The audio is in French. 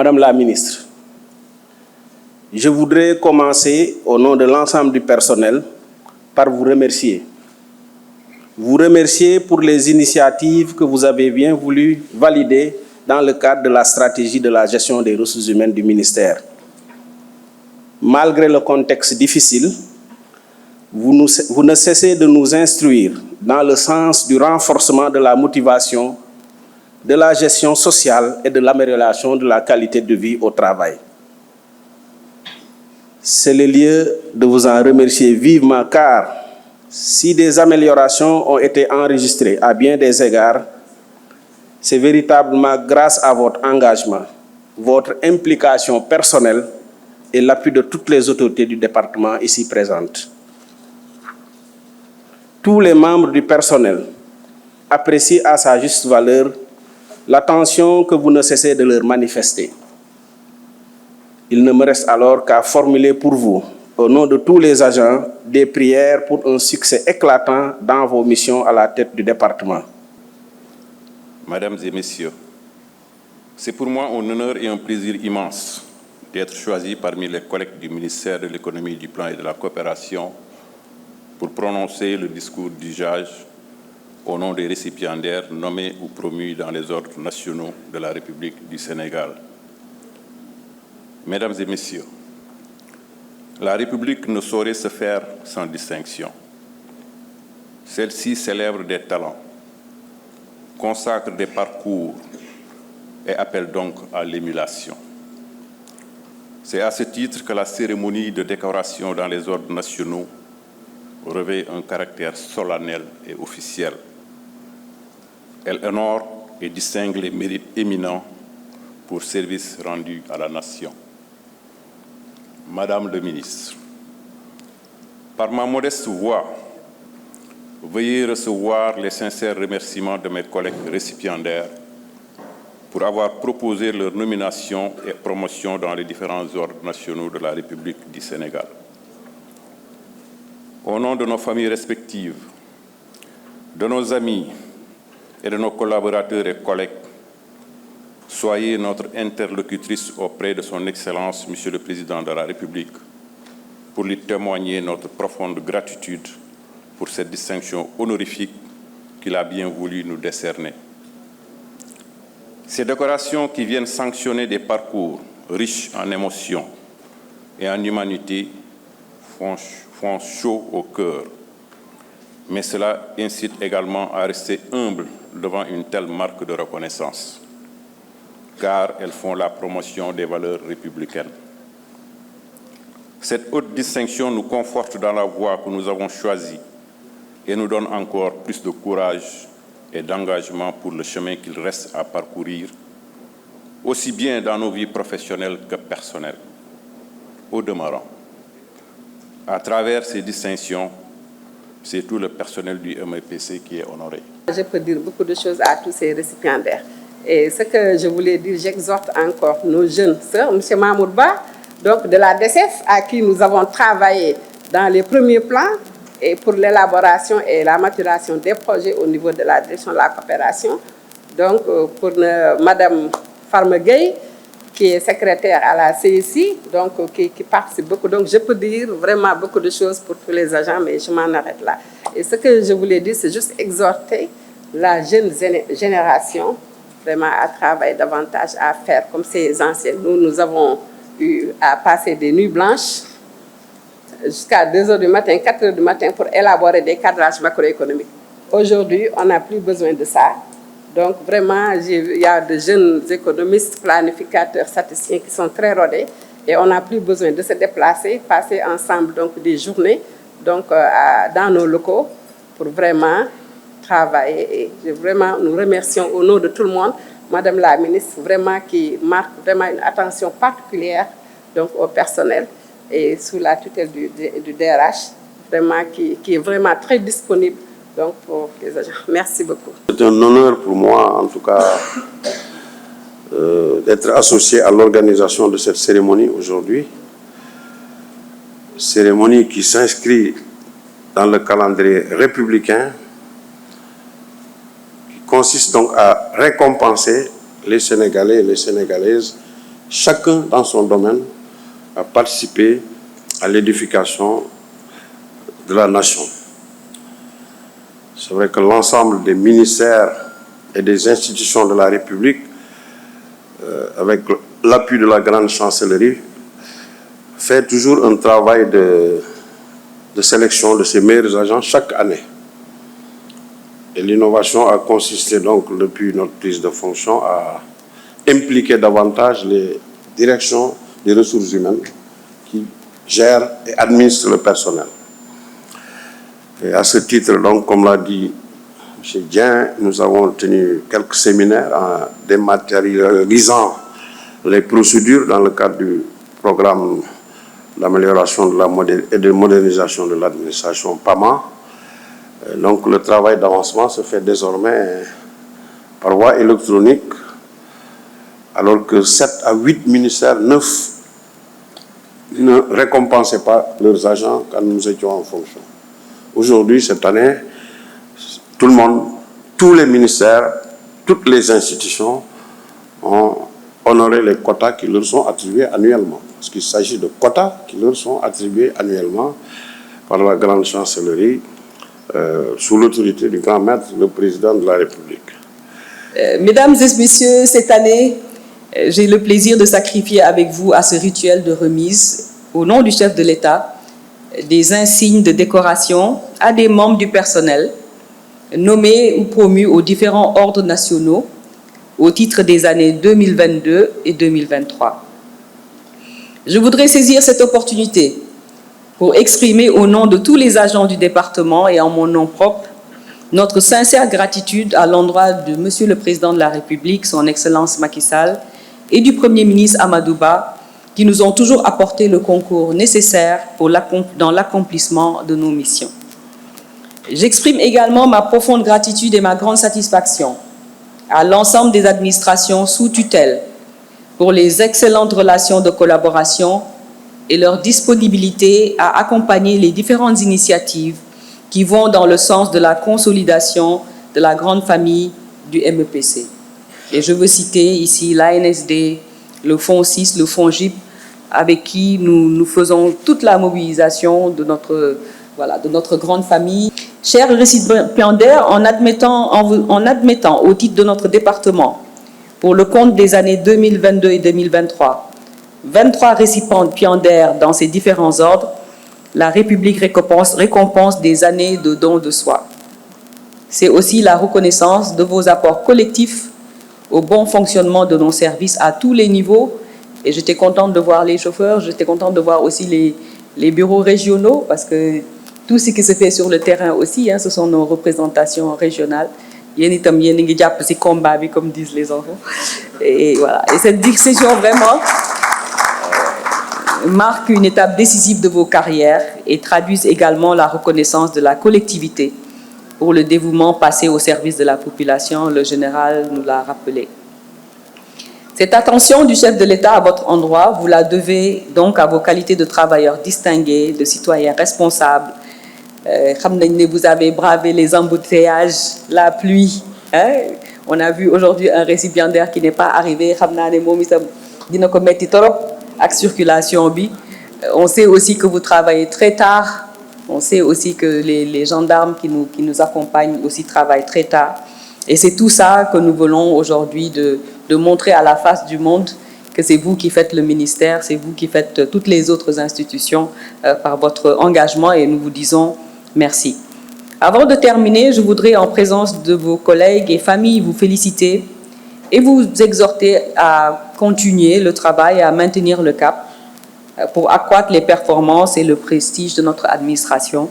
Madame la ministre, je voudrais commencer au nom de l'ensemble du personnel par vous remercier. Vous remercier pour les initiatives que vous avez bien voulu valider dans le cadre de la stratégie de la gestion des ressources humaines du ministère. Malgré le contexte difficile, vous ne cessez de nous instruire dans le sens du renforcement de la motivation, de la gestion sociale et de l'amélioration de la qualité de vie au travail. C'est le lieu de vous en remercier vivement car si des améliorations ont été enregistrées à bien des égards, c'est véritablement grâce à votre engagement, votre implication personnelle et l'appui de toutes les autorités du département ici présentes. Tous les membres du personnel apprécient à sa juste valeur l'attention que vous ne cessez de leur manifester. Il ne me reste alors qu'à formuler pour vous, au nom de tous les agents, des prières pour un succès éclatant dans vos missions à la tête du département. Mesdames et messieurs, c'est pour moi un honneur et un plaisir immense d'être choisi parmi les collègues du ministère de l'Économie, du Plan et de la Coopération pour prononcer le discours d'usage au nom des récipiendaires nommés ou promus dans les ordres nationaux de la République du Sénégal. Mesdames et messieurs, la République ne saurait se faire sans distinction. Celle-ci célèbre des talents, consacre des parcours et appelle donc à l'émulation. C'est à ce titre que la cérémonie de décoration dans les ordres nationaux revêt un caractère solennel et officiel. Elle honore et distingue les mérites éminents pour service rendu à la nation. Madame le ministre, par ma modeste voix, veuillez recevoir les sincères remerciements de mes collègues récipiendaires pour avoir proposé leur nomination et promotion dans les différents ordres nationaux de la République du Sénégal. Au nom de nos familles respectives, de nos amis et de nos collaborateurs et collègues, soyez notre interlocutrice auprès de son Excellence, Monsieur le Président de la République, pour lui témoigner notre profonde gratitude pour cette distinction honorifique qu'il a bien voulu nous décerner. Ces décorations qui viennent sanctionner des parcours riches en émotions et en humanité font chaud au cœur, mais cela incite également à rester humble devant une telle marque de reconnaissance, car elles font la promotion des valeurs républicaines. Cette haute distinction nous conforte dans la voie que nous avons choisie et nous donne encore plus de courage et d'engagement pour le chemin qu'il reste à parcourir, aussi bien dans nos vies professionnelles que personnelles. Au demeurant, à travers ces distinctions, c'est tout le personnel du MEPC qui est honoré. Je peux dire beaucoup de choses à tous ces récipiendaires. Et ce que je voulais dire, j'exhorte encore nos jeunes sœurs, M. Mamourba, donc de la DSF, à qui nous avons travaillé dans les premiers plans et pour l'élaboration et la maturation des projets au niveau de la direction de la coopération. Donc pour Madame Farma Gueye, qui est secrétaire à la CSI, donc qui participe beaucoup. Donc je peux dire vraiment beaucoup de choses pour tous les agents, mais je m'en arrête là. Et ce que je voulais dire, c'est juste exhorter la jeune génération vraiment à travailler davantage, à faire comme ces anciens. Nous avons eu à passer des nuits blanches jusqu'à 2 h du matin, 4 h du matin pour élaborer des cadrages macroéconomiques. Aujourd'hui, on n'a plus besoin de ça. Donc vraiment, il y a de jeunes économistes, planificateurs, statisticiens qui sont très rodés et on n'a plus besoin de se déplacer, passer ensemble donc des journées donc, dans nos locaux pour vraiment travailler. Et vraiment, nous remercions au nom de tout le monde, Madame la ministre, vraiment qui marque vraiment une attention particulière donc, au personnel et sous la tutelle du DRH, vraiment qui est vraiment très disponible donc, pour les agents. Merci beaucoup. C'est un honneur pour moi, en tout cas, d'être associé à l'organisation de cette cérémonie aujourd'hui. Cérémonie qui s'inscrit dans le calendrier républicain, qui consiste donc à récompenser les Sénégalais et les Sénégalaises chacun dans son domaine, a participé à l'édification de la nation. C'est vrai que l'ensemble des ministères et des institutions de la République, avec l'appui de la grande chancellerie, fait toujours un travail de sélection de ses meilleurs agents chaque année. Et l'innovation a consisté donc, depuis notre prise de fonction, à impliquer davantage les directions des ressources humaines qui gèrent et administrent le personnel. Et à ce titre, donc, comme l'a dit M. Dien, nous avons tenu quelques séminaires en dématérialisant les procédures dans le cadre du programme d'amélioration et de modernisation de l'administration PAMA. Donc le travail d'avancement se fait désormais par voie électronique, alors que 7 à 8 ministères neufs ne récompensaient pas leurs agents quand nous étions en fonction. Aujourd'hui, cette année, tout le monde, tous les ministères, toutes les institutions ont honoré les quotas qui leur sont attribués annuellement. Parce qu'il s'agit de quotas qui leur sont attribués annuellement par la grande chancellerie, sous l'autorité du grand maître, le président de la République. Mesdames et messieurs, cette année, j'ai le plaisir de sacrifier avec vous à ce rituel de remise, au nom du chef de l'État, des insignes de décoration à des membres du personnel nommés ou promus aux différents ordres nationaux au titre des années 2022 et 2023. Je voudrais saisir cette opportunité pour exprimer au nom de tous les agents du département et en mon nom propre notre sincère gratitude à l'endroit de Monsieur le Président de la République, son Excellence Macky Sall, et du Premier ministre Amadou Ba, qui nous ont toujours apporté le concours nécessaire dans l'accomplissement de nos missions. J'exprime également ma profonde gratitude et ma grande satisfaction à l'ensemble des administrations sous tutelle pour les excellentes relations de collaboration et leur disponibilité à accompagner les différentes initiatives qui vont dans le sens de la consolidation de la grande famille du MEPC. Et je veux citer ici l'ANSD, le Fonds 6, le Fonds GIP, avec qui nous faisons toute la mobilisation de notre grande famille. Chers récipiendaires, en admettant au titre de notre département, pour le compte des années 2022 et 2023, 23 récipiendaires dans ces différents ordres, la République récompense des années de dons de soi. C'est aussi la reconnaissance de vos apports collectifs au bon fonctionnement de nos services à tous les niveaux. Et j'étais contente de voir les chauffeurs, j'étais contente de voir aussi les bureaux régionaux, parce que tout ce qui se fait sur le terrain aussi, ce sont nos représentations régionales. Comme disent les enfants. Et voilà. Et cette décision vraiment marque une étape décisive de vos carrières et traduisent également la reconnaissance de la collectivité pour le dévouement passé au service de la population. Le général nous l'a rappelé. Cette attention du chef de l'État à votre endroit, vous la devez donc à vos qualités de travailleurs distingués, de citoyens responsables. Vous avez bravé les embouteillages, la pluie. On a vu aujourd'hui un récipiendaire qui n'est pas arrivé. Circulation. On sait aussi que vous travaillez très tard. On sait aussi que les gendarmes qui nous accompagnent aussi travaillent très tard. Et c'est tout ça que nous voulons aujourd'hui de montrer à la face du monde que c'est vous qui faites le ministère, c'est vous qui faites toutes les autres institutions par votre engagement et nous vous disons merci. Avant de terminer, je voudrais en présence de vos collègues et familles vous féliciter et vous exhorter à continuer le travail et à maintenir le cap pour accroître les performances et le prestige de notre administration.